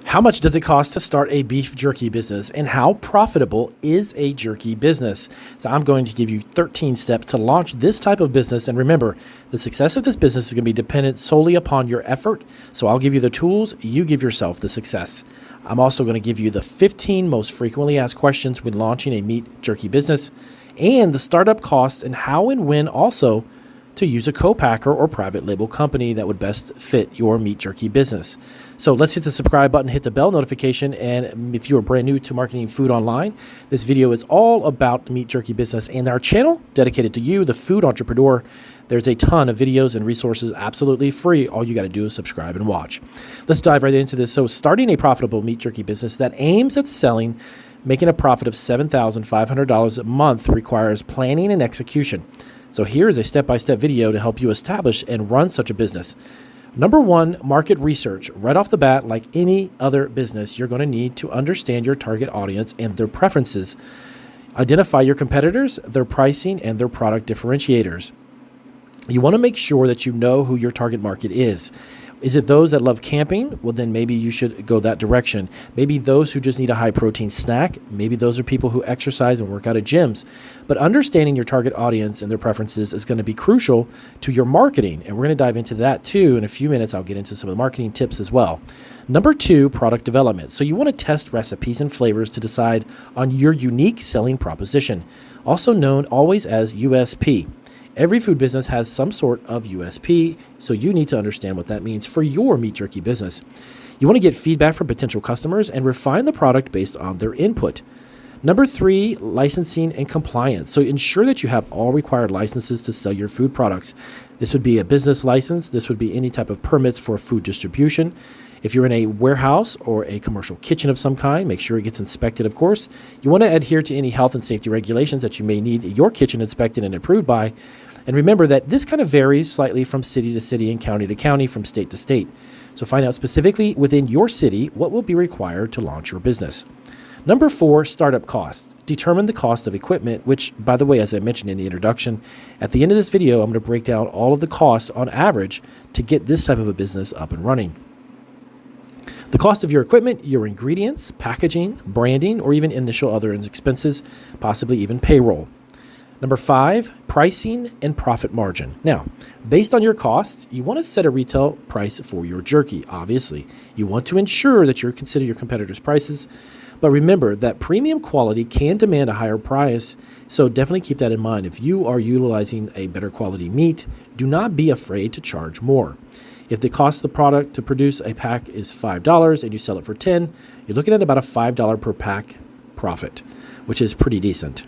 How much does it cost to start a beef jerky business, and how profitable is a jerky business? So I'm going to give you 13 steps to launch this type of business. And remember, the success of this business is going to be dependent solely upon your effort. So I'll give you the tools, you give yourself the success. I'm also going to give you the 15 most frequently asked questions when launching a meat jerky business, and the startup costs and how and when also to use a co-packer or private label company that would best fit your meat jerky business. So let's hit the subscribe button, hit the bell notification, and if you are brand new to marketing food online, this video is all about the meat jerky business and our channel dedicated to you, the food entrepreneur. There's a ton of videos and resources absolutely free. All you got to do is subscribe and watch. Let's dive right into this. So starting a profitable meat jerky business that aims at making a profit of $7,500 a month requires planning and execution. So here is a step-by-step video to help you establish and run such a business. Number one, market research. Right off the bat, like any other business, you're going to need to understand your target audience and their preferences. Identify your competitors, their pricing, and their product differentiators. You want to make sure that you know who your target market is. Is it those that love camping? Well, then maybe you should go that direction. Maybe those who just need a high-protein snack. Maybe those are people who exercise and work out at gyms. But understanding your target audience and their preferences is going to be crucial to your marketing. And we're going to dive into that too. In a few minutes, I'll get into some of the marketing tips as well. Number two, product development. So you want to test recipes and flavors to decide on your unique selling proposition, also known always as USP. Every food business has some sort of USP, so you need to understand what that means for your meat jerky business. You want to get feedback from potential customers and refine the product based on their input. Number three, licensing and compliance. So ensure that you have all required licenses to sell your food products. This would be a business license. This would be any type of permits for food distribution. If you're in a warehouse or a commercial kitchen of some kind, make sure it gets inspected, of course. You want to adhere to any health and safety regulations that you may need your kitchen inspected and approved by. And remember that this kind of varies slightly from city to city and county to county, from state to state. So find out specifically within your city what will be required to launch your business. Number four, startup costs. Determine the cost of equipment, which, by the way, as I mentioned in the introduction, at the end of this video, I'm going to break down all of the costs on average to get this type of a business up and running. The cost of your equipment, your ingredients, packaging, branding, or even initial other expenses, possibly even payroll. Number five, pricing and profit margin. Now, based on your costs, you want to set a retail price for your jerky. Obviously, you want to ensure that you consider your competitors' prices, but remember that premium quality can demand a higher price, so definitely keep that in mind. If you are utilizing a better quality meat, do not be afraid to charge more. If the cost of the product to produce a pack is $5 and you sell it for $10, you're looking at about a $5 per pack profit, which is pretty decent.